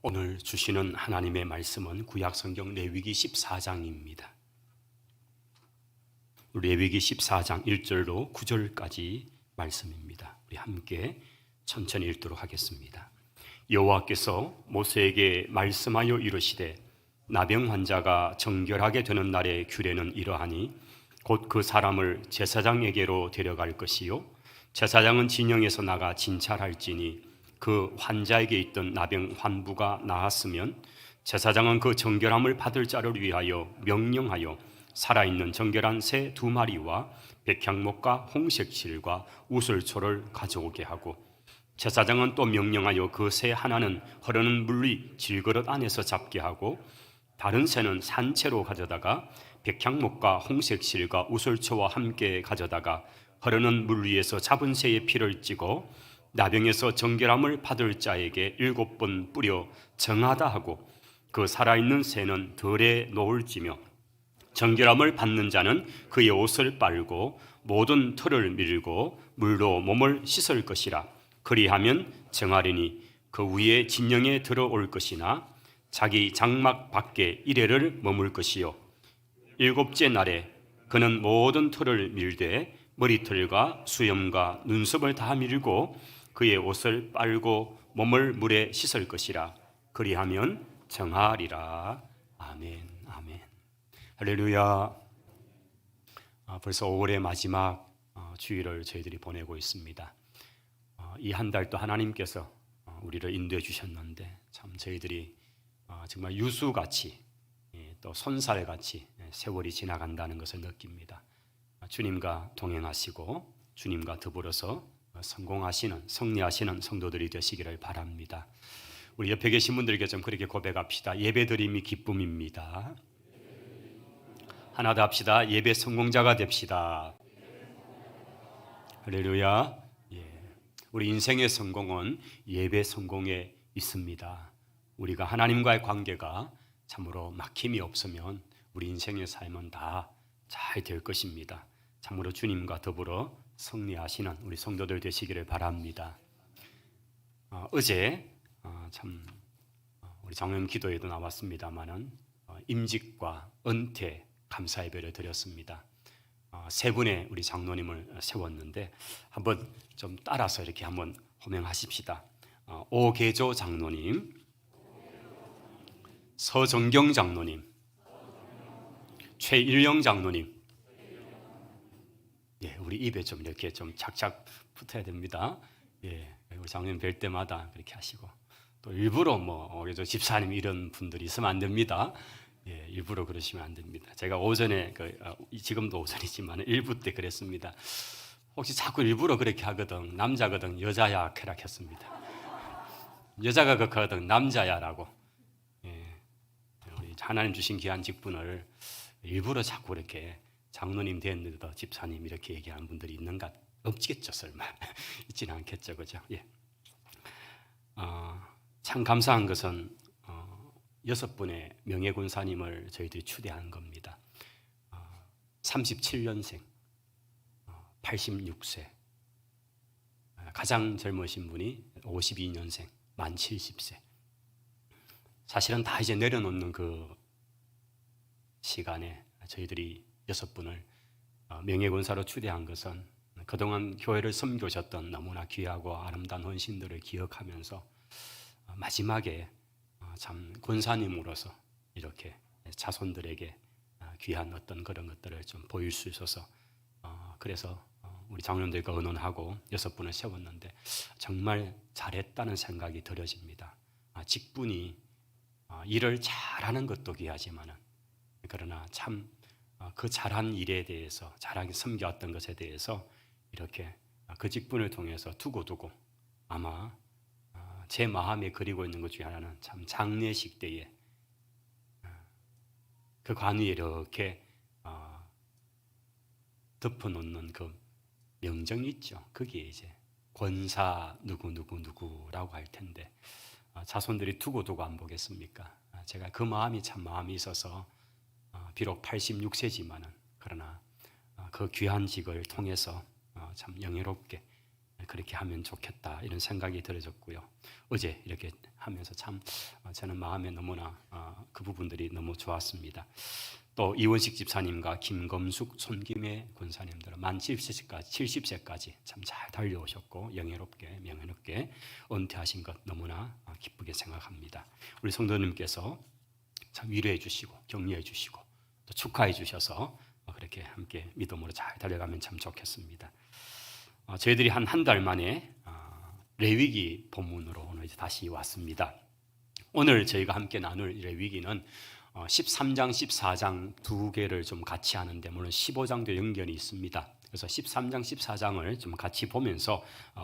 오늘 주시는 하나님의 말씀은 구약성경 레위기 14장입니다. 레위기 14장 1절로 9절까지 말씀입니다. 우리 함께 천천히 읽도록 하겠습니다. 여호와께서 모세에게 말씀하여 이르시되 나병 환자가 정결하게 되는 날의 규례는 이러하니 곧 그 사람을 제사장에게로 데려갈 것이요 제사장은 진영에서 나가 진찰할지니 그 환자에게 있던 나병 환부가 나았으면 제사장은 그 정결함을 받을 자를 위하여 명령하여 살아있는 정결한 새 2마리와 백향목과 홍색실과 우슬초를 가져오게 하고 제사장은 또 명령하여 그 새 하나는 흐르는 물이 질그릇 안에서 잡게 하고 다른 새는 산채로 가져다가 백향목과 홍색실과 우슬초와 함께 가져다가 흐르는 물 위에서 잡은 새의 피를 찌고 나병에서 정결함을 받을 자에게 7번 뿌려 정하다 하고 그 살아있는 새는 들에 놓을지며 정결함을 받는 자는 그의 옷을 빨고 모든 털을 밀고 물로 몸을 씻을 것이라. 그리하면 정하리니 그 위에 진영에 들어올 것이나 자기 장막 밖에 이래를 머물 것이요 7째 날에 그는 모든 털을 밀되 머리털과 수염과 눈썹을 다 밀고 그의 옷을 빨고 몸을 물에 씻을 것이라. 그리하면 정하리라. 아멘. 아멘. 할렐루야. 벌써 5월의 마지막 주일을 저희들이 보내고 있습니다. 이 한 달도 하나님께서 우리를 인도해 주셨는데 참 저희들이 정말 유수같이 또 손살같이 세월이 지나간다는 것을 느낍니다. 주님과 동행하시고 주님과 더불어서 성공하시는 승리하시는 성도들이 되시기를 바랍니다. 우리 옆에 계신 분들에게 좀 그렇게 고백합시다. 예배드림이 기쁨입니다. 하나 더 합시다. 예배 성공자가 됩시다. 할렐루야. 우리 인생의 성공은 예배 성공에 있습니다. 우리가 하나님과의 관계가 참으로 막힘이 없으면 우리 인생의 삶은 다 잘 될 것입니다. 참으로 주님과 더불어 승리하시는 우리 성도들 되시기를 바랍니다. 어제 참 우리 장로님 기도에도 나왔습니다만은 임직과 은퇴 감사 예배를 드렸습니다. 세 분의 우리 장로님을 세웠는데 한번 좀 따라서 이렇게 한번 호명하십시다. 오계조 장로님, 서정경 장로님, 최일영 장로님. 우리 입에 좀 이렇게 좀 착착 붙어야 됩니다. 우리 장로님 뵐 때마다 그렇게 하시고 또 일부러 오계조 집사님 이런 분들이 있으면 안 됩니다. 일부러 그러시면 안 됩니다. 제가 오전에 지금도 오전이지만 일부 때 그랬습니다. 혹시 자꾸 일부러 그렇게 하거든 남자거든 여자야 캐락했습니다. 여자가 그거거든 남자야라고. 우리 하나님 주신 귀한 직분을 일부러 자꾸 이렇게 장로님 됐는데도 집사님 이렇게 얘기하는 분들이 있는가? 없겠죠 설마. 있지는 않겠죠, 그죠? 참 감사한 것은 6분의 명예군사님을 저희들이 추대한 겁니다. 37년생, 86세, 가장 젊으신 분이 52년생, 만 70세. 사실은 다 이제 내려놓는 그 시간에 저희들이 6분을 명예군사로 추대한 것은 그동안 교회를 섬겨주셨던 너무나 귀하고 아름다운 헌신들을 기억하면서 마지막에 참 군사님으로서 이렇게 자손들에게 귀한 어떤 그런 것들을 좀 보일 수 있어서 그래서 우리 장로님들과 의논하고 6분을 세웠는데 정말 잘했다는 생각이 들어집니다. 직분이 일을 잘하는 것도 귀하지만은 그러나 참 그 잘한 일에 대해서 잘하게 섬겨왔던 것에 대해서 이렇게 그 직분을 통해서 두고두고 아마 제 마음에 그리고 있는 것 중에 하나는 참 장례식 때에 그 관 위에 이렇게 덮어놓는 그 명정이 있죠. 그게 이제 권사 누구라고 할 텐데 자손들이 두고두고 안 보겠습니까? 제가 그 마음이 참 마음이 있어서 비록 86세지만은 그러나 그 귀한 직을 통해서 참 영예롭게 그렇게 하면 좋겠다 이런 생각이 들어졌고요. 어제 이렇게 하면서 참 저는 마음에 너무나 그 부분들이 너무 좋았습니다. 또 이원식 집사님과 김검숙, 손김혜 권사님들은 만 70세까지 참 잘 달려오셨고 영예롭게 명예롭게 은퇴하신 것 너무나 기쁘게 생각합니다. 우리 성도님께서 참 위로해 주시고 격려해 주시고 또 축하해 주셔서 그렇게 함께 믿음으로 잘 달려가면 참 좋겠습니다. 저희들이 한 달 만에 레위기 본문으로 오늘 이제 다시 왔습니다. 오늘 저희가 함께 나눌 레위기는 13장, 14장 두 개를 좀 같이 하는데 물론 15장도 연결이 있습니다. 그래서 13장, 14장을 좀 같이 보면서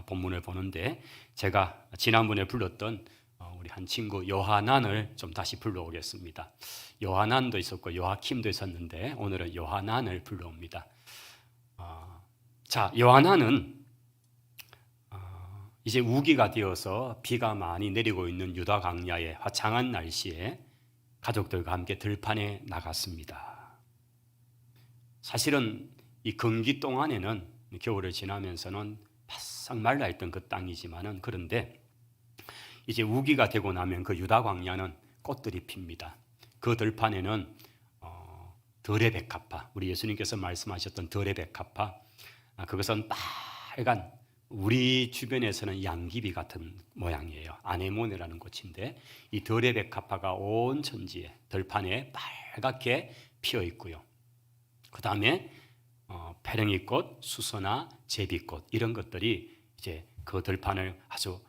본문을 보는데 제가 지난번에 불렀던 우리 한 친구 요하난을 좀 다시 불러오겠습니다. 요하난도 있었고 요하킴도 있었는데 오늘은 요하난을 불러옵니다. 자, 요하난은 이제 우기가 되어서 비가 많이 내리고 있는 유다 광야의 화창한 날씨에 가족들과 함께 들판에 나갔습니다. 사실은 이 건기 동안에는 겨울을 지나면서는 바싹 말라있던 그 땅이지만은 그런데 이제 우기가 되고 나면 그 유다 광야는 꽃들이 핍니다. 그 들판에는 들의 백합화, 우리 예수님께서 말씀하셨던 들의 백합화, 그것은 빨간 우리 주변에서는 양귀비 같은 모양이에요. 아네모네라는 꽃인데 이 들의 백합화가 온 천지에 들판에 빨갛게 피어 있고요. 그 다음에 페랭이꽃, 수서나 제비꽃 이런 것들이 이제 그 들판을 아주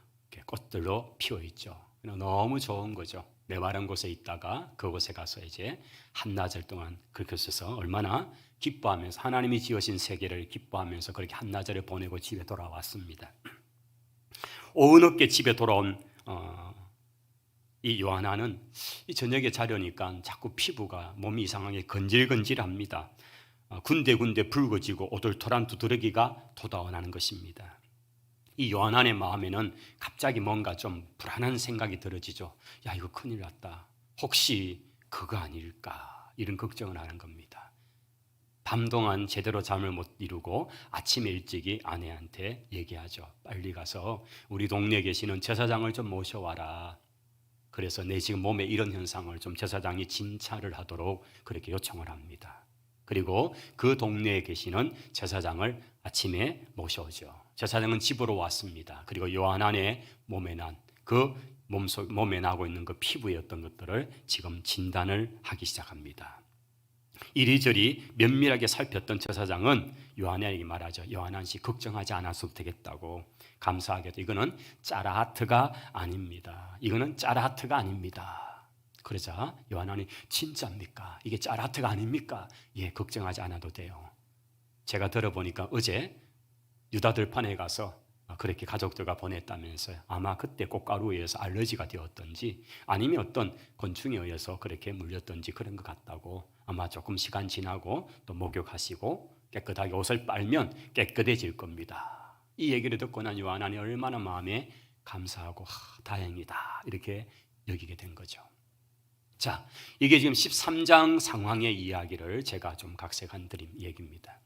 꽃들로 피어 있죠. 너무 좋은 거죠. 메마른 곳에 있다가 그곳에 가서 이제 한나절 동안 그렇게 있어서 얼마나 기뻐하면서 하나님이 지으신 세계를 기뻐하면서 그렇게 한나절을 보내고 집에 돌아왔습니다. 오은늦게 집에 돌아온 이 요하나는 이 저녁에 자려니까 자꾸 피부가 몸이 이상하게 건질건질합니다. 군데군데 붉어지고 오돌토란 두드러기가 돋아오는 것입니다. 이 요하난의 마음에는 갑자기 뭔가 좀 불안한 생각이 들어지죠. 야, 이거 큰일 났다. 혹시 그거 아닐까? 이런 걱정을 하는 겁니다. 밤 동안 제대로 잠을 못 이루고 아침에 일찍이 아내한테 얘기하죠. 빨리 가서 우리 동네에 계시는 제사장을 좀 모셔와라. 그래서 내 지금 몸에 이런 현상을 좀 제사장이 진찰을 하도록 그렇게 요청을 합니다. 그리고 그 동네에 계시는 제사장을 아침에 모셔오죠. 제사장은 집으로 왔습니다. 그리고 요하난의 몸에 몸에 나고 있는 그 피부에 어떤 것들을 지금 진단을 하기 시작합니다. 이리저리 면밀하게 살폈던 제사장은 요하난에게 말하죠. 요하난 씨 걱정하지 않아도 되겠다고. 감사하게도 이거는 짜라하트가 아닙니다. 이거는 짜라하트가 아닙니다. 그러자 요하난이 진짜입니까? 이게 짜라하트가 아닙니까? 예, 걱정하지 않아도 돼요. 제가 들어보니까 어제 유다 들판에 가서 그렇게 가족들과 보냈다면서요. 아마 그때 꽃가루에 의해서 알러지가 되었던지 아니면 어떤 곤충에 의해서 그렇게 물렸던지 그런 것 같다고. 아마 조금 시간 지나고 또 목욕하시고 깨끗하게 옷을 빨면 깨끗해질 겁니다. 이 얘기를 듣고 난 요하난이 얼마나 마음에 감사하고 다행이다 이렇게 여기게 된 거죠. 자, 이게 지금 13장 상황의 이야기를 제가 좀 각색한 드린 얘기입니다.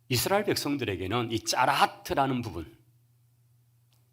이스라엘 백성들에게는 이 짜라하트라는 부분,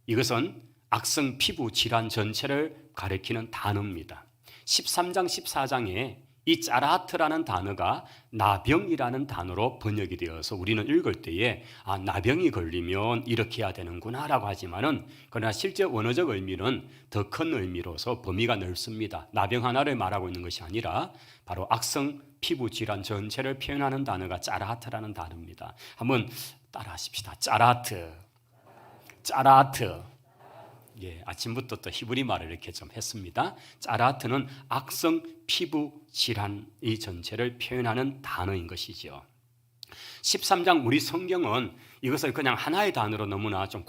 이것은 악성 피부 질환 전체를 가리키는 단어입니다. 13장, 14장에 이 짜라하트라는 단어가 나병이라는 단어로 번역이 되어서 우리는 읽을 때에 나병이 걸리면 이렇게 해야 되는구나 라고 하지만은 그러나 실제 원어적 의미는 더 큰 의미로서 범위가 넓습니다. 나병 하나를 말하고 있는 것이 아니라 바로 악성 피부 질환 전체를 표현하는 단어가 짜라하트라는 단어입니다. 한번 따라 하십시다. 짜라하트. 짜라하트. 예, 아침부터 또 히브리 말을 이렇게 좀 했습니다. 짜라하트는 악성 피부 질환 이 전체를 표현하는 단어인 것이죠. 13장 우리 성경은 이것을 그냥 하나의 단어로 너무나 좀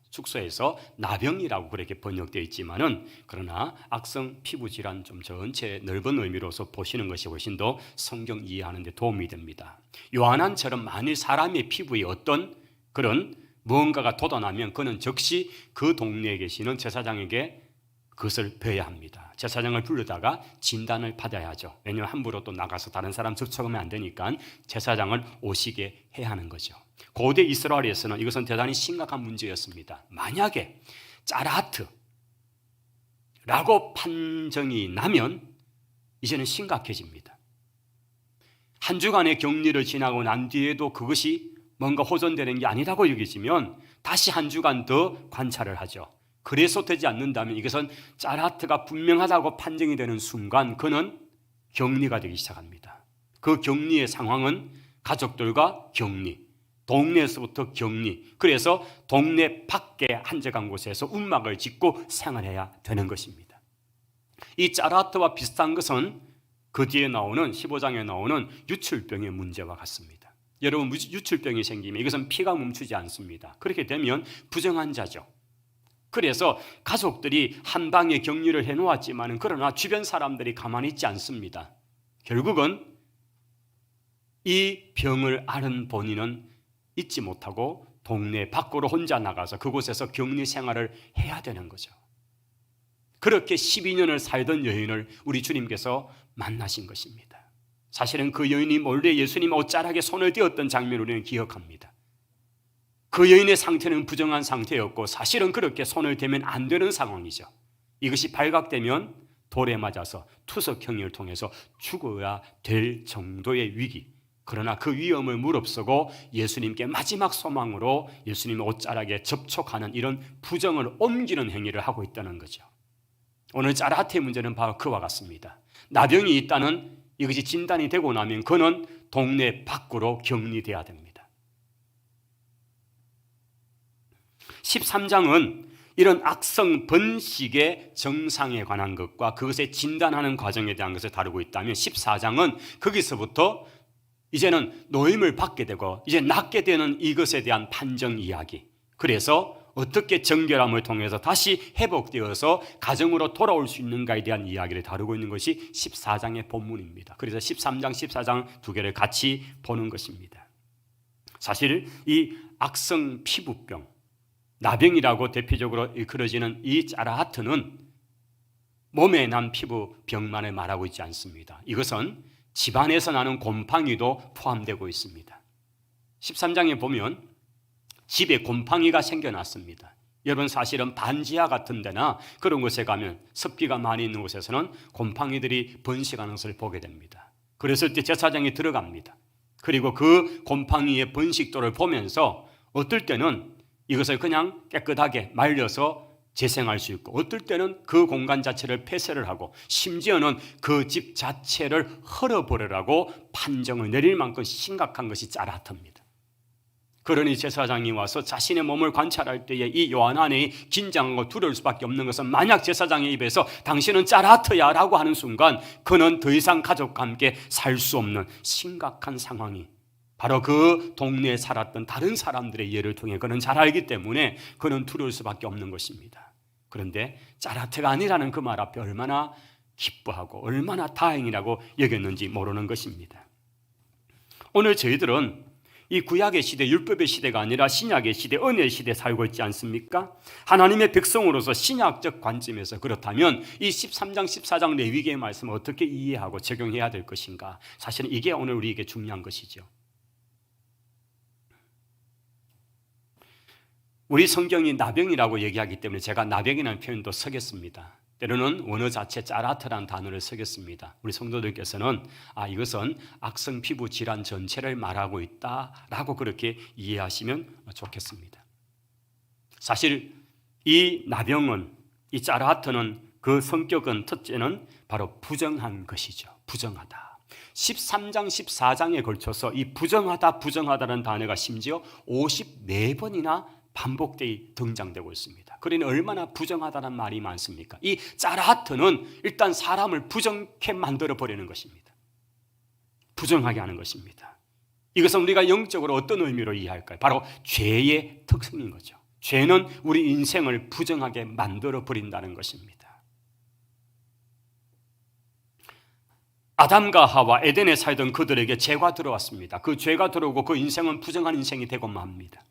축소해서 나병이라고 그렇게 번역되어 있지만은 그러나 악성 피부 질환 좀 전체 넓은 의미로서 보시는 것이 훨씬 더 성경 이해하는 데 도움이 됩니다. 요한처럼 만일 사람의 피부에 어떤 그런 무언가가 돋아나면 그는 즉시 그 동네에 계시는 제사장에게 그것을 배워야 합니다. 제사장을 부르다가 진단을 받아야 하죠. 왜냐하면 함부로 또 나가서 다른 사람 접촉하면 안 되니까 제사장을 오시게 해야 하는 거죠. 고대 이스라엘에서는 이것은 대단히 심각한 문제였습니다. 만약에 짜라하트라고 판정이 나면 이제는 심각해집니다. 한 주간의 격리를 지나고 난 뒤에도 그것이 뭔가 호전되는 게 아니라고 여기지면 다시 한 주간 더 관찰을 하죠. 그래서 되지 않는다면 이것은 짜라하트가 분명하다고 판정이 되는 순간 그는 격리가 되기 시작합니다. 그 격리의 상황은 가족들과 격리, 동네에서부터 격리, 그래서 동네 밖에 한적한 곳에서 움막을 짓고 생활해야 되는 것입니다. 이 짜라하트와 비슷한 것은 그 뒤에 나오는 15장에 나오는 유출병의 문제와 같습니다. 여러분, 유출병이 생기면 이것은 피가 멈추지 않습니다. 그렇게 되면 부정한 자죠. 그래서 가족들이 한 방에 격리를 해놓았지만 그러나 주변 사람들이 가만히 있지 않습니다. 결국은 이 병을 앓은 본인은 잊지 못하고 동네 밖으로 혼자 나가서 그곳에서 격리 생활을 해야 되는 거죠. 그렇게 12년을 살던 여인을 우리 주님께서 만나신 것입니다. 사실은 그 여인이 몰래 예수님 옷자락에 손을 대었던 장면을 우리는 기억합니다. 그 여인의 상태는 부정한 상태였고 사실은 그렇게 손을 대면 안 되는 상황이죠. 이것이 발각되면 돌에 맞아서 투석형을 통해서 죽어야 될 정도의 위기, 그러나 그 위험을 무릅쓰고 예수님께 마지막 소망으로 예수님의 옷자락에 접촉하는 이런 부정을 옮기는 행위를 하고 있다는 거죠. 오늘 짜라하트의 문제는 바로 그와 같습니다. 나병이 있다는 이것이 진단이 되고 나면 그는 동네 밖으로 격리돼야 됩니다. 13장은 이런 악성 번식의 정상에 관한 것과 그것에 진단하는 과정에 대한 것을 다루고 있다면 14장은 거기서부터 이제는 노임을 받게 되고 이제 낫게 되는 이것에 대한 판정 이야기, 그래서 어떻게 정결함을 통해서 다시 회복되어서 가정으로 돌아올 수 있는가에 대한 이야기를 다루고 있는 것이 14장의 본문입니다. 그래서 13장, 14장 두 개를 같이 보는 것입니다. 사실 이 악성 피부병, 나병이라고 대표적으로 일컬어지는 이 짜라하트는 몸에 난 피부병만을 말하고 있지 않습니다. 이것은 집안에서 나는 곰팡이도 포함되고 있습니다. 13장에 보면 집에 곰팡이가 생겨났습니다. 여러분, 사실은 반지하 같은 데나 그런 곳에 가면 습기가 많이 있는 곳에서는 곰팡이들이 번식하는 것을 보게 됩니다. 그랬을 때 제사장이 들어갑니다. 그리고 그 곰팡이의 번식도를 보면서 어떨 때는 이것을 그냥 깨끗하게 말려서 재생할 수 있고 어떨 때는 그 공간 자체를 폐쇄를 하고 심지어는 그 집 자체를 헐어버리라고 판정을 내릴 만큼 심각한 것이 짜라하트입니다. 그러니 제사장이 와서 자신의 몸을 관찰할 때에 이 요한안에 긴장하고 두려울 수밖에 없는 것은 만약 제사장의 입에서 당신은 짜라하트야 라고 하는 순간 그는 더 이상 가족과 함께 살 수 없는 심각한 상황이 바로 그 동네에 살았던 다른 사람들의 예를 통해 그는 잘 알기 때문에 그는 두려울 수밖에 없는 것입니다. 그런데 짜라하트가 아니라는 그 말 앞에 얼마나 기뻐하고 얼마나 다행이라고 여겼는지 모르는 것입니다. 오늘 저희들은 이 구약의 시대, 율법의 시대가 아니라 신약의 시대, 은혜의 시대에 살고 있지 않습니까? 하나님의 백성으로서 신약적 관점에서 그렇다면 이 13장, 14장 레위기의 말씀을 어떻게 이해하고 적용해야 될 것인가? 사실은 이게 오늘 우리에게 중요한 것이죠. 우리 성경이 나병이라고 얘기하기 때문에 제가 나병이라는 표현도 쓰겠습니다. 때로는 원어 자체 짜라하트라는 단어를 쓰겠습니다. 우리 성도들께서는 이것은 악성 피부 질환 전체를 말하고 있다라고 그렇게 이해하시면 좋겠습니다. 사실 이 나병은, 이 짜라하트는 그 성격은 첫째는 바로 부정한 것이죠. 부정하다. 13장, 14장에 걸쳐서 이 부정하다라는 단어가 심지어 54번이나 반복되이 등장되고 있습니다. 그러니 얼마나 부정하다는 말이 많습니까? 이 짜라하트는 일단 사람을 부정케 만들어 버리는 것입니다. 부정하게 하는 것입니다. 이것은 우리가 영적으로 어떤 의미로 이해할까요? 바로 죄의 특성인 거죠. 죄는 우리 인생을 부정하게 만들어 버린다는 것입니다. 아담과 하와 에덴에 살던 그들에게 죄가 들어왔습니다. 그 죄가 들어오고 그 인생은 부정한 인생이 되고만 합니다.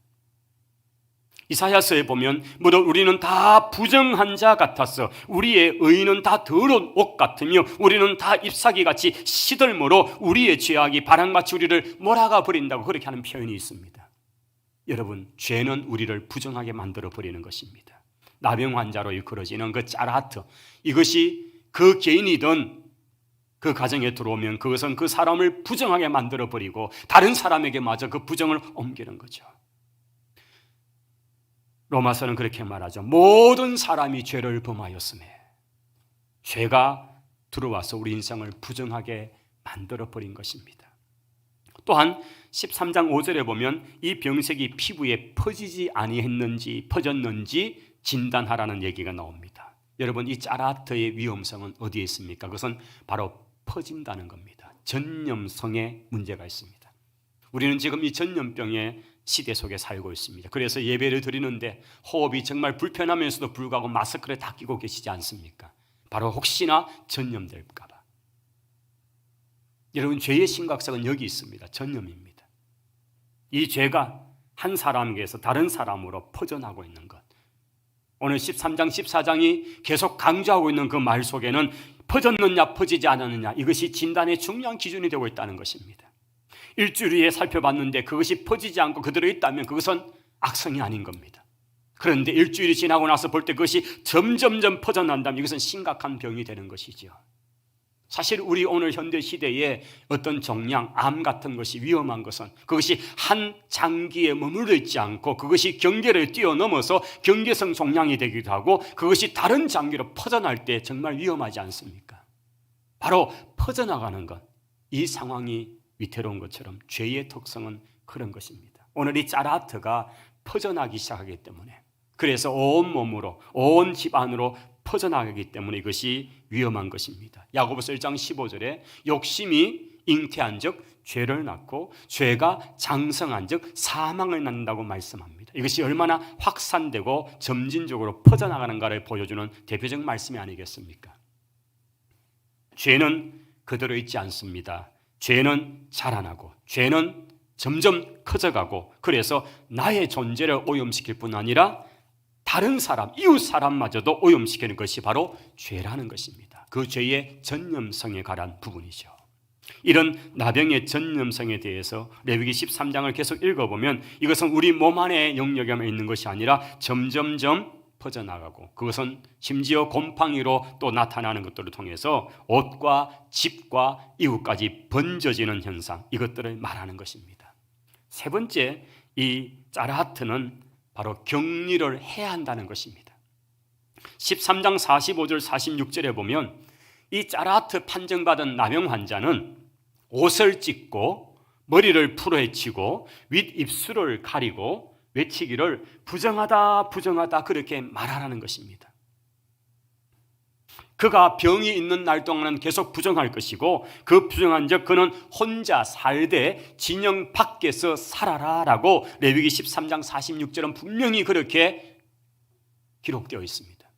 이사야서에 보면 무릇 우리는 다 부정한 자 같아서 우리의 의는 다 더러운 옷 같으며 우리는 다 잎사귀같이 시들므로 우리의 죄악이 바람같이 우리를 몰아가 버린다고 그렇게 하는 표현이 있습니다. 여러분, 죄는 우리를 부정하게 만들어 버리는 것입니다. 나병 환자로 일컬어지는 그 짜라하트, 이것이 그 개인이든 그 가정에 들어오면 그것은 그 사람을 부정하게 만들어 버리고 다른 사람에게 마저 그 부정을 옮기는 거죠. 로마서는 그렇게 말하죠. 모든 사람이 죄를 범하였음에, 죄가 들어와서 우리 인생을 부정하게 만들어 버린 것입니다. 또한 13장 5절에 보면 이 병색이 피부에 퍼졌는지 진단하라는 얘기가 나옵니다. 여러분, 이 짜라하트의 위험성은 어디에 있습니까? 그것은 바로 퍼진다는 겁니다. 전염성에 문제가 있습니다. 우리는 지금 이 전염병의 시대 속에 살고 있습니다. 그래서 예배를 드리는데 호흡이 정말 불편하면서도 불구하고 마스크를 다 끼고 계시지 않습니까? 바로 혹시나 전염될까 봐. 여러분, 죄의 심각성은 여기 있습니다. 전염입니다. 이 죄가 한 사람에게서 다른 사람으로 퍼져나고 있는 것. 오늘 13장 14장이 계속 강조하고 있는 그 말 속에는 퍼졌느냐 퍼지지 않았느냐, 이것이 진단의 중요한 기준이 되고 있다는 것입니다. 일주일 후에 살펴봤는데 그것이 퍼지지 않고 그대로 있다면 그것은 악성이 아닌 겁니다. 그런데 일주일이 지나고 나서 볼 때 그것이 점점점 퍼져난다면 이것은 심각한 병이 되는 것이죠. 사실 우리 오늘 현대 시대에 어떤 종양, 암 같은 것이 위험한 것은 그것이 한 장기에 머물러 있지 않고 그것이 경계를 뛰어넘어서 경계성 종양이 되기도 하고 그것이 다른 장기로 퍼져날 때 정말 위험하지 않습니까? 바로 퍼져나가는 것, 이 상황이 위태로운 것처럼 죄의 특성은 그런 것입니다. 오늘 이 짜라하트가 퍼져나기 시작하기 때문에, 그래서 온 몸으로 온 집안으로 퍼져나가기 때문에 이것이 위험한 것입니다. 야고보서 1장 15절에 욕심이 잉태한 즉 죄를 낳고 죄가 장성한 즉 사망을 낳는다고 말씀합니다. 이것이 얼마나 확산되고 점진적으로 퍼져나가는가를 보여주는 대표적 말씀이 아니겠습니까? 죄는 그대로 있지 않습니다. 죄는 자라나고 죄는 점점 커져가고, 그래서 나의 존재를 오염시킬 뿐 아니라 다른 사람, 이웃 사람마저도 오염시키는 것이 바로 죄라는 것입니다. 그 죄의 전염성에 관한 부분이죠. 이런 나병의 전염성에 대해서 레위기 13장을 계속 읽어보면 이것은 우리 몸 안에 영역에만 있는 것이 아니라 점점점 퍼져나가고, 그것은 심지어 곰팡이로 또 나타나는 것들을 통해서 옷과 집과 이웃까지 번져지는 현상, 이것들을 말하는 것입니다. 세 번째, 이 짜라하트는 바로 격리를 해야 한다는 것입니다. 13장 45절 46절에 보면 이 짜라하트 판정받은 나병 환자는 옷을 찢고 머리를 풀어헤치고 윗입술을 가리고 외치기를 부정하다 부정하다 그렇게 말하라는 것입니다. 그가 병이 있는 날 동안은 계속 부정할 것이고, 그 부정한 적 그는 혼자 살되 진영 밖에서 살아라라고 레위기 13장 46절은 분명히 그렇게 기록되어 있습니다.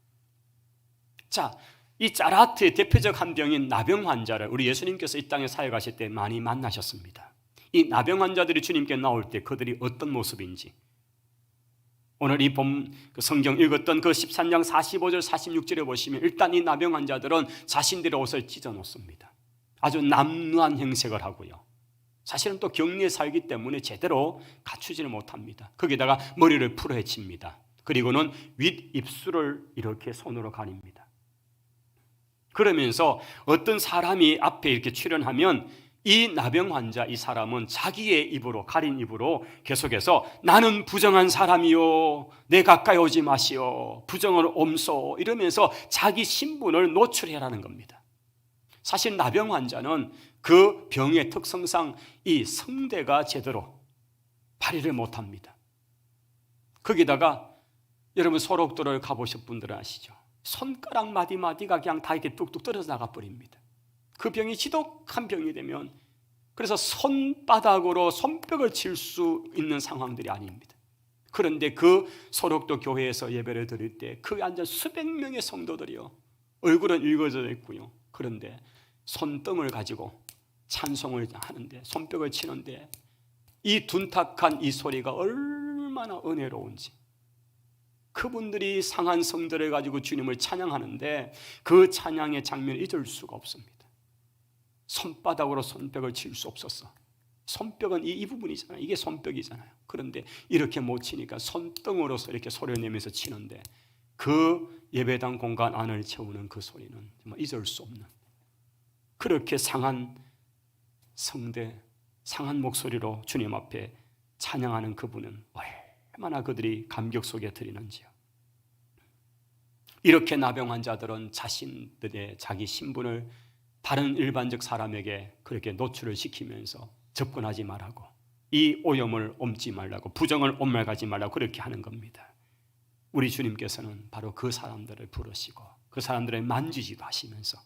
자, 이 짜라하트의 대표적 한 병인 나병 환자를 우리 예수님께서 이 땅에 사역하실 때 많이 만나셨습니다. 이 나병 환자들이 주님께 나올 때 그들이 어떤 모습인지, 오늘 이 본 성경 읽었던 그 13장 45절 46절에 보시면 일단 이 나병 환자들은 자신들의 옷을 찢어 놓습니다. 아주 남루한 행색을 하고요. 사실은 또 격리에 살기 때문에 제대로 갖추지를 못합니다. 거기다가 머리를 풀어헤칩니다. 그리고는 윗입술을 이렇게 손으로 가립니다. 그러면서 어떤 사람이 앞에 이렇게 출연하면 이 나병 환자, 이 사람은 자기의 입으로, 가린 입으로 계속해서 나는 부정한 사람이요, 내 가까이 오지 마시오, 부정을 옴소, 이러면서 자기 신분을 노출해라는 겁니다. 사실 나병 환자는 그 병의 특성상 이 성대가 제대로 발휘를 못합니다. 거기다가 여러분 소록도를 가보신 분들은 아시죠? 손가락 마디마디가 그냥 다 이렇게 뚝뚝 떨어져 나가버립니다. 그 병이 지독한 병이 되면 그래서 손바닥으로 손뼉을 칠 수 있는 상황들이 아닙니다. 그런데 그 소록도 교회에서 예배를 드릴 때 그 앉은 수백 명의 성도들이요, 얼굴은 일그러져 있고요, 그런데 손등을 가지고 찬송을 하는데, 손뼉을 치는데 이 둔탁한 이 소리가 얼마나 은혜로운지, 그분들이 상한 성들을 가지고 주님을 찬양하는데 그 찬양의 장면을 잊을 수가 없습니다. 손바닥으로 손뼉을 칠 수 없었어. 손뼉은 이 부분이잖아요. 이게 손뼉이잖아요. 그런데 이렇게 못 치니까 손등으로서 이렇게 소리를 내면서 치는데 그 예배당 공간 안을 채우는 그 소리는 정말 잊을 수 없는, 그렇게 상한 성대, 상한 목소리로 주님 앞에 찬양하는 그분은 얼마나 그들이 감격 속에 드리는지요. 이렇게 나병 환자들은 자신들의 자기 신분을 다른 일반적 사람에게 그렇게 노출을 시키면서 접근하지 말라고, 이 오염을 옮지 말라고, 부정을 옮아가지 말라고 그렇게 하는 겁니다. 우리 주님께서는 바로 그 사람들을 부르시고 그 사람들을 만지지도 하시면서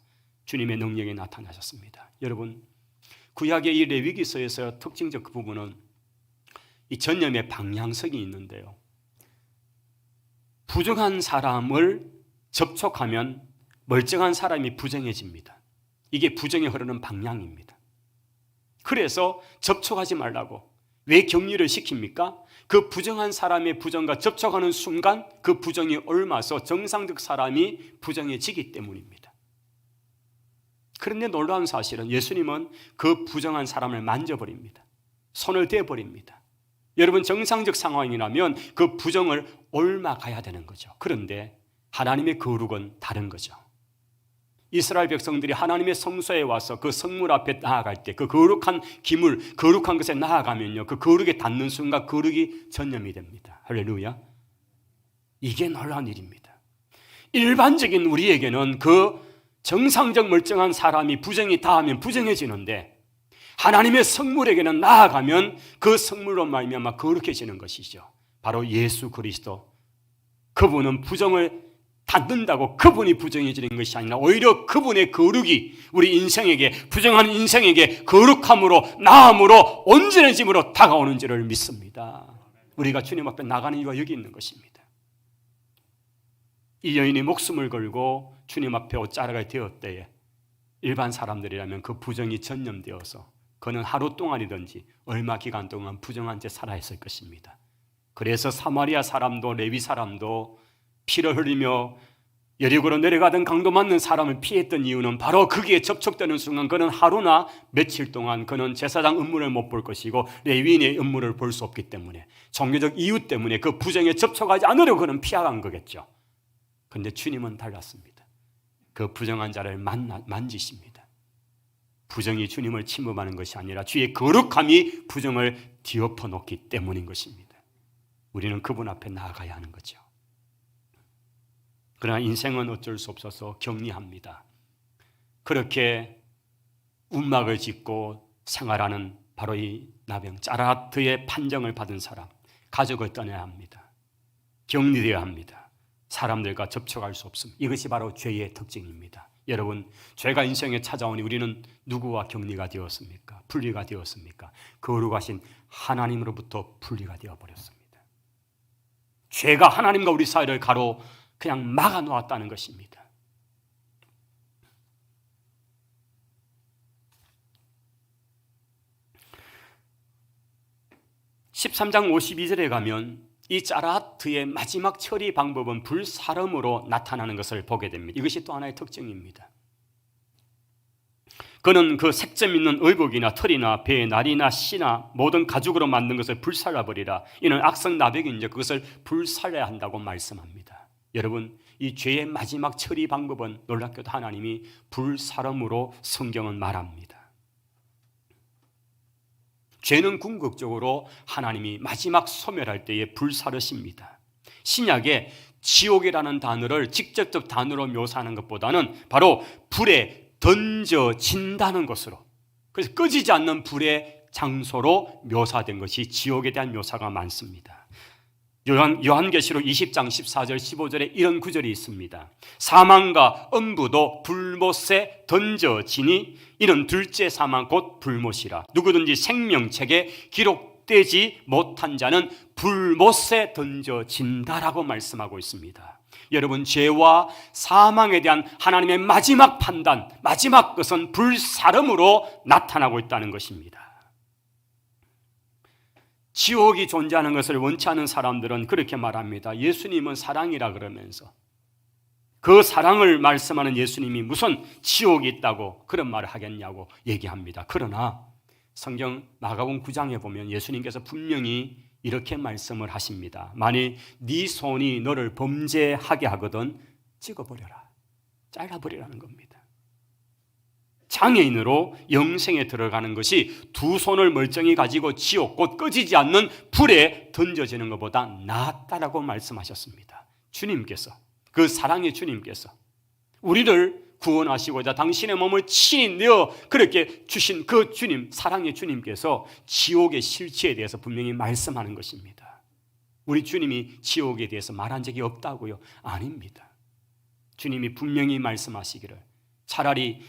주님의 능력이 나타나셨습니다. 여러분, 구약의 이 레위기서에서 특징적 그 부분은 이 전염의 방향성이 있는데요, 부정한 사람을 접촉하면 멀쩡한 사람이 부정해집니다. 이게 부정이 흐르는 방향입니다. 그래서 접촉하지 말라고 왜 격리를 시킵니까? 그 부정한 사람의 부정과 접촉하는 순간 그 부정이 옮아서 정상적 사람이 부정해지기 때문입니다. 그런데 놀라운 사실은 예수님은 그 부정한 사람을 만져버립니다. 손을 대버립니다. 여러분, 정상적 상황이라면 그 부정을 옮아가야 되는 거죠. 그런데 하나님의 거룩은 다른 거죠. 이스라엘 백성들이 하나님의 성소에 와서 그 성물 앞에 나아갈 때 그 거룩한 기물, 거룩한 것에 나아가면요, 그 거룩에 닿는 순간 거룩이 전염이 됩니다. 할렐루야. 이게 놀라운 일입니다. 일반적인 우리에게는 그 정상적 멀쩡한 사람이 부정이 닿으면 부정해지는데 하나님의 성물에게는 나아가면 그 성물로 말미암아 거룩해지는 것이죠. 바로 예수 그리스도, 그분은 부정을 닿는다고 그분이 부정해지는 것이 아니라 오히려 그분의 거룩이 우리 인생에게, 부정한 인생에게 거룩함으로, 나음으로, 온전해짐으로 다가오는 줄을 믿습니다. 우리가 주님 앞에 나가는 이유가 여기 있는 것입니다. 이 여인이 목숨을 걸고 주님 앞에 옷자락을 되었대에 일반 사람들이라면 그 부정이 전염되어서 그는 하루 동안이든지 얼마 기간 동안 부정한 채 살아 있을 것입니다. 그래서 사마리아 사람도 레위 사람도 피를 흘리며 여리고로 내려가던 강도 맞는 사람을 피했던 이유는 바로 거기에 접촉되는 순간 그는 하루나 며칠 동안 그는 제사장 업무를 못 볼 것이고 레위인의 업무를 볼 수 없기 때문에, 종교적 이유 때문에 그 부정에 접촉하지 않으려고 그는 피해간 거겠죠. 그런데 주님은 달랐습니다. 그 부정한 자를 만지십니다. 부정이 주님을 침범하는 것이 아니라 주의 거룩함이 부정을 뒤엎어 놓기 때문인 것입니다. 우리는 그분 앞에 나아가야 하는 거죠. 그러나 인생은 어쩔 수 없어서 격리합니다. 그렇게 운막을 짓고 생활하는 바로 이 나병 짜라트의 판정을 받은 사람, 가족을 떠나야 합니다. 격리되어야 합니다. 사람들과 접촉할 수 없습니다. 이것이 바로 죄의 특징입니다. 여러분, 죄가 인생에 찾아오니 우리는 누구와 격리가 되었습니까? 분리가 되었습니까? 거룩하신 하나님으로부터 분리가 되어버렸습니다. 죄가 하나님과 우리 사이를 그냥 막아 놓았다는 것입니다. (13장 52절에) 가면 이 짜라트의 마지막 처리 방법은 불사름으로 나타나는 것을 보게 됩니다. 이것이 또 하나의 특징입니다. 그는 그 색점 있는 의복이나 털이나 배, 날이나 씨나 모든 가죽으로 만든 것을 불살라버리라. 이는 악성 나병인즉 그것을 불살라야 한다고 말씀합니다. 여러분, 이 죄의 마지막 처리 방법은 놀랍게도 하나님이 불사름으로 성경은 말합니다. 죄는 궁극적으로 하나님이 마지막 소멸할 때에 불사르십니다. 신약에 지옥이라는 단어를 직접적 단어로 묘사하는 것보다는 바로 불에 던져진다는 것으로, 그래서 꺼지지 않는 불의 장소로 묘사된 것이 지옥에 대한 묘사가 많습니다. 요한계시록 20장 14절 15절에 이런 구절이 있습니다. 사망과 음부도 불못에 던져지니 이는 둘째 사망 곧 불못이라. 누구든지 생명책에 기록되지 못한 자는 불못에 던져진다라고 말씀하고 있습니다. 여러분, 죄와 사망에 대한 하나님의 마지막 판단, 마지막 것은 불사름으로 나타나고 있다는 것입니다. 지옥이 존재하는 것을 원치 않는 사람들은 그렇게 말합니다. 예수님은 사랑이라 그러면서 그 사랑을 말씀하는 예수님이 무슨 지옥이 있다고 그런 말을 하겠냐고 얘기합니다. 그러나 성경 마가복음 9장에 보면 예수님께서 분명히 이렇게 말씀을 하십니다. 만일 네 손이 너를 범죄하게 하거든 찍어버려라, 잘라버리라는 겁니다. 장애인으로 영생에 들어가는 것이 두 손을 멀쩡히 가지고 지옥 곧 꺼지지 않는 불에 던져지는 것보다 낫다라고 말씀하셨습니다. 주님께서, 그 사랑의 주님께서 우리를 구원하시고자 당신의 몸을 친히 내어 그렇게 주신 그 주님, 사랑의 주님께서 지옥의 실체에 대해서 분명히 말씀하는 것입니다. 우리 주님이 지옥에 대해서 말한 적이 없다고요? 아닙니다. 주님이 분명히 말씀하시기를 차라리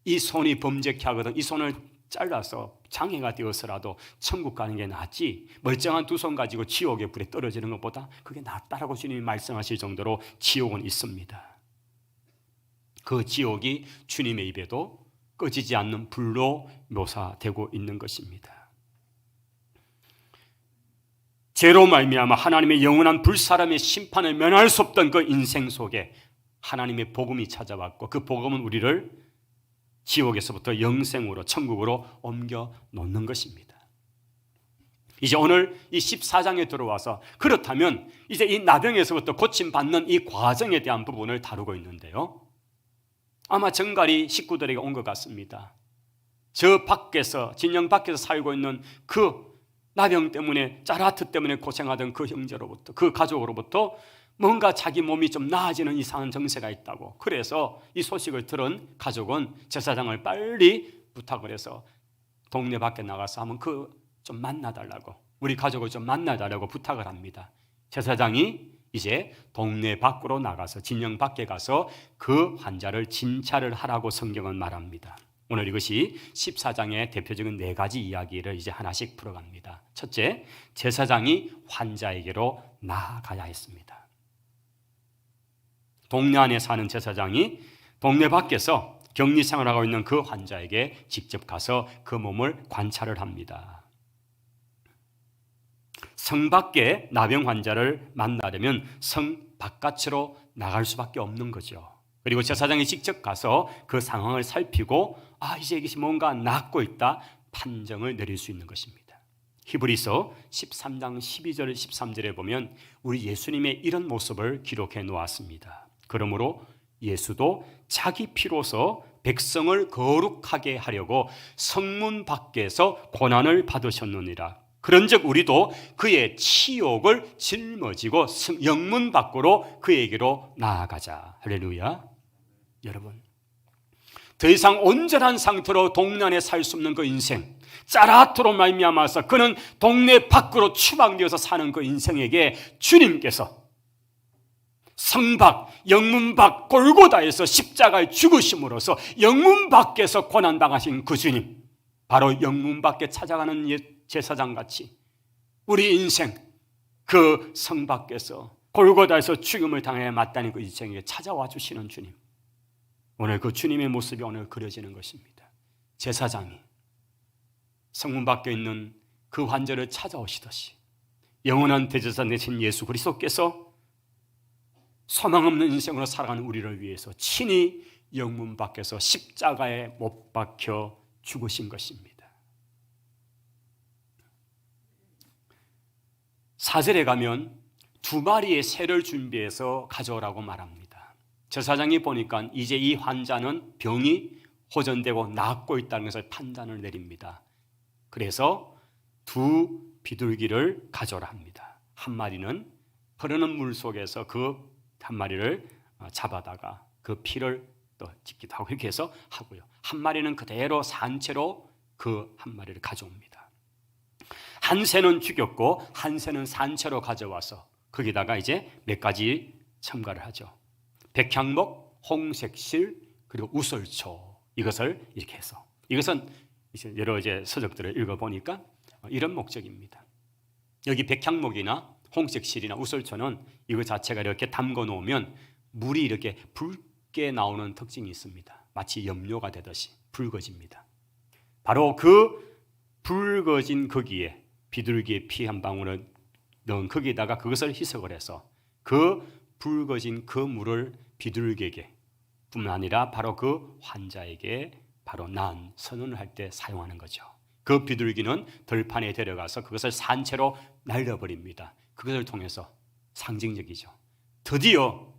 이 손이 범죄케 하거든 이 손을 잘라서 장애가 되어서라도 천국 가는 게 낫지, 멀쩡한 두 손 가지고 지옥의 불에 떨어지는 것보다 그게 낫다라고 주님이 말씀하실 정도로 지옥은 있습니다. 그 지옥이 주님의 입에도 꺼지지 않는 불로 묘사되고 있는 것입니다. 죄로 말미암아 하나님의 영원한 불사람의 심판을 면할 수 없던 그 인생 속에 하나님의 복음이 찾아왔고, 그 복음은 우리를 지옥에서부터 영생으로 천국으로 옮겨 놓는 것입니다. 이제 오늘 이 14장에 들어와서 그렇다면 이제 이 나병에서부터 고침받는 이 과정에 대한 부분을 다루고 있는데요, 아마 정갈이 식구들에게 온 것 같습니다. 저 밖에서, 진영 밖에서 살고 있는 그 나병 때문에, 짜라트 때문에 고생하던 그 형제로부터, 그 가족으로부터 뭔가 자기 몸이 좀 나아지는 이상한 정세가 있다고. 그래서 이 소식을 들은 가족은 제사장을 빨리 부탁을 해서 동네 밖에 나가서 한번 좀 만나달라고, 우리 가족을 좀 만나달라고 부탁을 합니다. 제사장이 이제 동네 밖으로 나가서, 진영 밖에 가서 그 환자를 진찰을 하라고 성경은 말합니다. 오늘 이것이 14장의 대표적인 4가지 이야기를 이제 하나씩 풀어갑니다. 첫째, 제사장이 환자에게로 나아가야 했습니다. 동네 안에 사는 제사장이 동네 밖에서 격리 생활하고 있는 그 환자에게 직접 가서 그 몸을 관찰을 합니다. 성 밖에 나병 환자를 만나려면 성 바깥으로 나갈 수밖에 없는 거죠. 그리고 제사장이 직접 가서 그 상황을 살피고 이제 이것이 뭔가 낫고 있다 판정을 내릴 수 있는 것입니다. 히브리서 13장 12절 13절에 보면 우리 예수님의 이런 모습을 기록해 놓았습니다. 그러므로 예수도 자기 피로서 백성을 거룩하게 하려고 성문 밖에서 고난을 받으셨느니라. 그런즉 우리도 그의 치욕을 짊어지고 영문 밖으로 그에게로 나아가자. 할렐루야. 여러분, 더 이상 온전한 상태로 동네 안에 살 수 없는 그 인생, 짜라트로 말미암아서 그는 동네 밖으로 추방되어서 사는 그 인생에게 주님께서 성밖, 영문 밖 골고다에서 십자가에 죽으심으로써 영문 밖에서 고난당하신 그 주님, 바로 영문 밖에 찾아가는 제사장같이 우리 인생 그 성 밖에서 골고다에서 죽음을 당해 마땅히 그 인생에게 찾아와 주시는 주님, 오늘 그 주님의 모습이 오늘 그려지는 것입니다. 제사장이 성문 밖에 있는 그 환자를 찾아오시듯이 영원한 대제사장 되신 예수 그리스도께서 소망 없는 인생으로 살아가는 우리를 위해서 친히 영문 밖에서 십자가에 못 박혀 죽으신 것입니다. 4절에 가면 2마리의 새를 준비해서 가져오라고 말합니다. 제사장이 보니까 이제 이 환자는 병이 호전되고 낫고 있다는 것을 판단을 내립니다. 그래서 2 비둘기를 가져오라 합니다. 한 마리는 흐르는 물 속에서 그 한 마리를 잡아다가 그 피를 또 찍기도 하고 이렇게 해서 하고요. 한 마리는 그대로 산채로 그 한 마리를 가져옵니다. 한 새는 죽였고 한 새는 산채로 가져와서 거기다가 이제 몇 가지 첨가를 하죠. 백향목, 홍색실, 그리고 우설초, 이것을 이렇게 해서, 이것은 이제 여러 이제 서적들을 읽어보니까 이런 목적입니다. 여기 백향목이나 홍색실이나 우설초는 이거 자체가 이렇게 담궈 놓으면 물이 이렇게 붉게 나오는 특징이 있습니다. 마치 염료가 되듯이 붉어집니다. 바로 그 붉어진 거기에 비둘기의 피 한 방울을 넣은 거기에다가 그것을 희석을 해서 그 붉어진 그 물을 비둘기에게 뿐만 아니라 바로 그 환자에게 바로 난 선언을 할 때 사용하는 거죠. 그 비둘기는 들판에 데려가서 그것을 산채로 날려버립니다. 그것을 통해서 상징적이죠. 드디어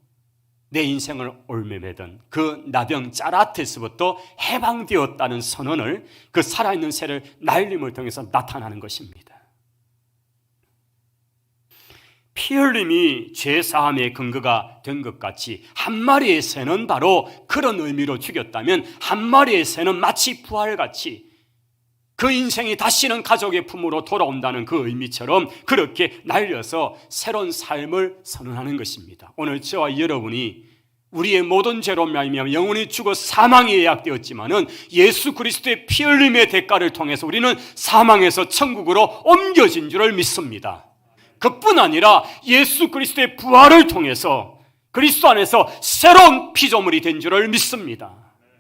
내 인생을 올매매던 그 나병 짜라테스부터 해방되었다는 선언을 그 살아있는 새를 날림을 통해서 나타나는 것입니다. 피 흘림이 죄사함의 근거가 된 것 같이 한 마리의 새는 바로 그런 의미로 죽였다면 한 마리의 새는 마치 부활같이 그 인생이 다시는 가족의 품으로 돌아온다는 그 의미처럼 그렇게 날려서 새로운 삶을 선언하는 것입니다. 오늘 저와 여러분이 우리의 모든 죄로 말미암아 영원히 죽어 사망에 예약되었지만은 예수 그리스도의 피 흘림의 대가를 통해서 우리는 사망에서 천국으로 옮겨진 줄을 믿습니다. 그뿐 아니라 예수 그리스도의 부활을 통해서 그리스도 안에서 새로운 피조물이 된 줄을 믿습니다.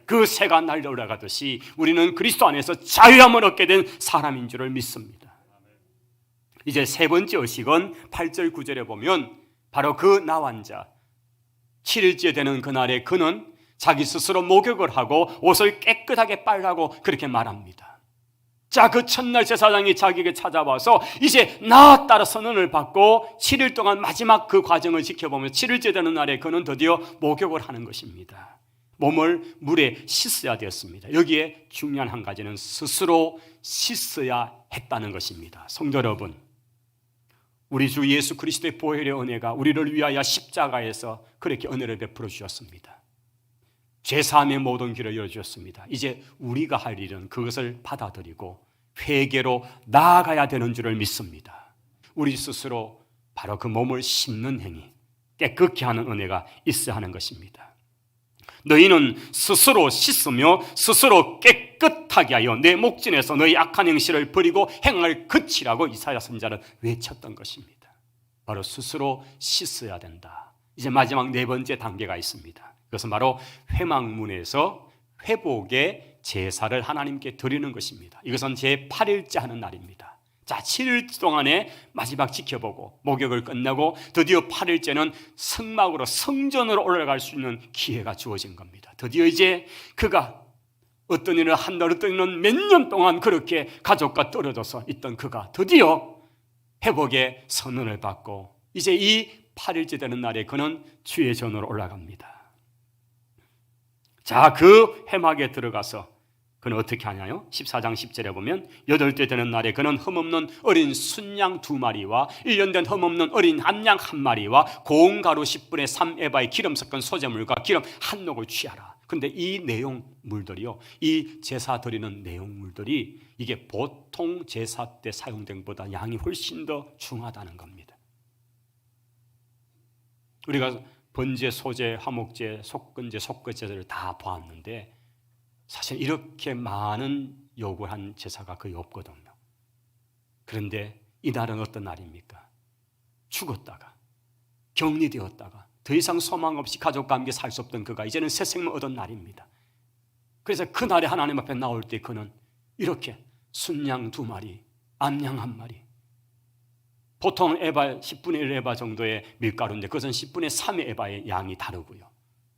그 새가 날려 올라가듯이 우리는 그리스도 안에서 자유함을 얻게 된 사람인 줄을 믿습니다. 이제 세 번째 의식은 8절 9절에 보면 바로 그 나환 자 7일째 되는 그날에 그는 자기 스스로 목욕을 하고 옷을 깨끗하게 빨라고 그렇게 말합니다. 자, 그 첫날 제사장이 자기에게 찾아와서 이제 나 따라 선언을 받고 7일 동안 마지막 그 과정을 지켜보면서 7일째 되는 날에 그는 드디어 목욕을 하는 것입니다. 몸을 물에 씻어야 되었습니다. 여기에 중요한 한 가지는 스스로 씻어야 했다는 것입니다. 성도 여러분, 우리 주 예수 그리스도의 보혈의 은혜가 우리를 위하여 십자가에서 그렇게 은혜를 베풀어 주셨습니다. 죄사함의 모든 길을 열어주셨습니다. 이제 우리가 할 일은 그것을 받아들이고 회개로 나아가야 되는 줄을 믿습니다. 우리 스스로 바로 그 몸을 씻는 행위, 깨끗게 하는 은혜가 있어야 하는 것입니다. 너희는 스스로 씻으며 스스로 깨끗하게 하여 내 목전에서 너희 악한 행실을 버리고 행할 그치라고 이사야 선지자는 외쳤던 것입니다. 바로 스스로 씻어야 된다. 이제 마지막 네 번째 단계가 있습니다. 그것은 바로 회막문에서 회복의 제사를 하나님께 드리는 것입니다. 이것은 제8일째 하는 날입니다. 자, 7일 동안에 마지막 지켜보고 목욕을 끝내고 드디어 8일째는 성막으로 성전으로 올라갈 수 있는 기회가 주어진 겁니다. 드디어 이제 그가 어떤 일을 한다, 어떤 일은 몇 년 동안 그렇게 가족과 떨어져서 있던 그가 드디어 회복의 선언을 받고 이제 이 8일째 되는 날에 그는 주의 전으로 올라갑니다. 자, 그 회막에 들어가서 그는 어떻게 하냐요? 14장 10절에 보면 8째 되는 날에 그는 흠없는 어린 순양 2마리와 1년 된 흠없는 어린 암양 1마리와 고운 가루 10분의 3에바의 기름 섞은 소재물과 기름 한 녹을 취하라. 그런데 이 내용물들이요, 이 제사 드리는 내용물들이 이게 보통 제사 때 사용된 것보다 양이 훨씬 더 중하다는 겁니다. 우리가 번제, 소제, 화목제, 속건제, 속거제를 다 보았는데 사실 이렇게 많은 요구한 제사가 거의 없거든요. 그런데 이날은 어떤 날입니까? 죽었다가 격리되었다가 더 이상 소망 없이 가족과 함께 살 수 없던 그가 이제는 새 생명 얻은 날입니다. 그래서 그 날에 하나님 앞에 나올 때 그는 이렇게 순양 2마리, 암양 1마리, 보통 에바 10분의 1 에바 정도의 밀가루인데 그것은 10분의 3의 에바의 양이 다르고요.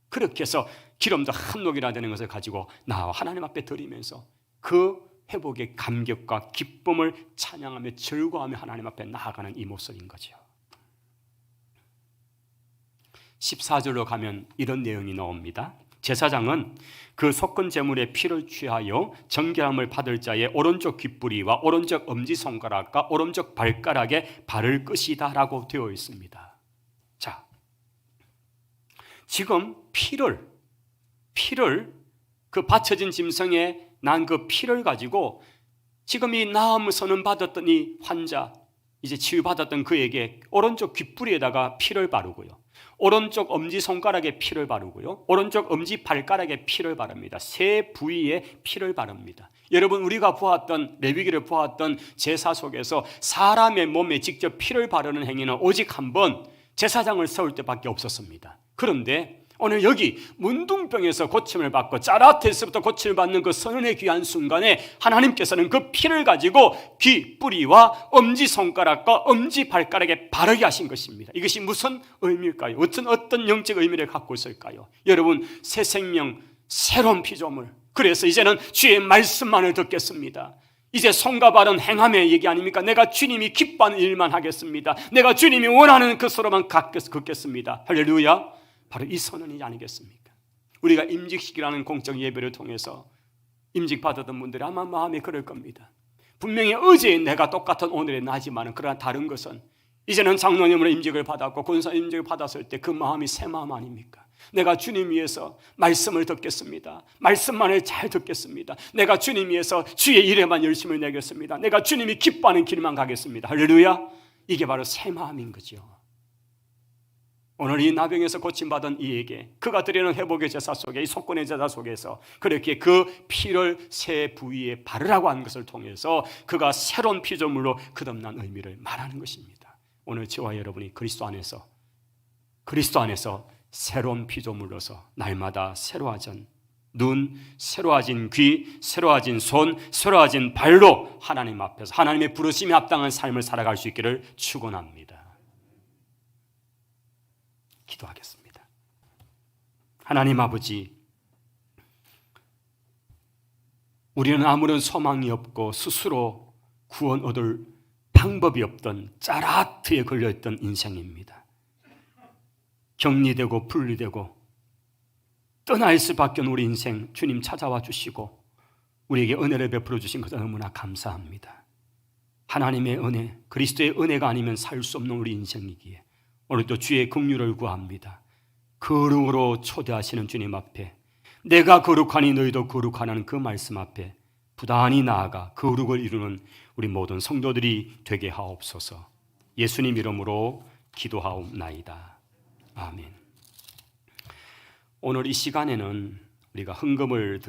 그렇게 해서 기름도 한 녹이나 되는 것을 가지고 나와 하나님 앞에 드리면서 그 회복의 감격과 기쁨을 찬양하며 즐거워하며 하나님 앞에 나아가는 이 모습인 거죠. 14절로 가면 이런 내용이 나옵니다. 제사장은 그 속건 제물의 피를 취하여 정결함을 받을 자의 오른쪽 귓부리와 오른쪽 엄지손가락과 오른쪽 발가락에 바를 것이다 라고 되어 있습니다. 자, 지금 피를 그 바쳐진 짐승에 난 그 피를 가지고 지금 이 나음 선언 받았던 이 환자, 이제 치유받았던 그에게 오른쪽 귓부리에다가 피를 바르고요, 오른쪽 엄지손가락에 피를 바르고요, 오른쪽 엄지발가락에 피를 바릅니다. 세 부위에 피를 바릅니다. 여러분, 우리가 보았던 레위기를 보았던 제사 속에서 사람의 몸에 직접 피를 바르는 행위는 오직 한 번 제사장을 세울 때밖에 없었습니다. 그런데 오늘 여기 문둥병에서 고침을 받고 짜라테스부터 고침을 받는 그 선언의 귀한 순간에 하나님께서는 그 피를 가지고 귀, 뿌리와 엄지손가락과 엄지발가락에 바르게 하신 것입니다. 이것이 무슨 의미일까요? 어떤 영적 의미를 갖고 있을까요? 여러분, 새 생명, 새로운 피조물. 그래서 이제는 주의 말씀만을 듣겠습니다. 이제 손과 발은 행함의 얘기 아닙니까? 내가 주님이 기뻐하는 일만 하겠습니다. 내가 주님이 원하는 것으로만 걷겠습니다. 할렐루야. 바로 이 선언이 아니겠습니까? 우리가 임직식이라는 공적 예배를 통해서 임직 받았던 분들이 아마 마음이 그럴 겁니다. 분명히 어제의 내가 똑같은 오늘의 나지만 그러나 다른 것은 이제는 장로님으로 임직을 받았고 권사 임직을 받았을 때 그 마음이 새 마음 아닙니까? 내가 주님 위해서 말씀을 듣겠습니다. 말씀만을 잘 듣겠습니다. 내가 주님 위해서 주의 일에만 열심을 내겠습니다. 내가 주님이 기뻐하는 길만 가겠습니다. 할렐루야. 이게 바로 새 마음인 거죠. 오늘 이 나병에서 고침받은 이에게 그가 드리는 회복의 제사 속에 이 속건의 제사 속에서 그렇게 그 피를 새 부위에 바르라고 한 것을 통해서 그가 새로운 피조물로 거듭난 의미를 말하는 것입니다. 오늘 저와 여러분이 그리스도 안에서 새로운 피조물로서 날마다 새로워진 눈, 새로워진 귀, 새로워진 손, 새로워진 발로 하나님 앞에서 하나님의 부르심에 합당한 삶을 살아갈 수 있기를 축원합니다. 기도하겠습니다. 하나님 아버지, 우리는 아무런 소망이 없고 스스로 구원 얻을 방법이 없던 짜라트에 걸려있던 인생입니다. 격리되고 분리되고 떠날 수밖에 없는 우리 인생 주님 찾아와 주시고 우리에게 은혜를 베풀어 주신 것을 너무나 감사합니다. 하나님의 은혜, 그리스도의 은혜가 아니면 살 수 없는 우리 인생이기에 오늘도 주의 긍휼을 구합니다. 거룩으로 초대하시는 주님 앞에 내가 거룩하니 너희도 거룩하라는 그 말씀 앞에 부단히 나아가 거룩을 이루는 우리 모든 성도들이 되게 하옵소서. 예수님 이름으로 기도하옵나이다. 아멘. 오늘 이 시간에는 우리가 헌금을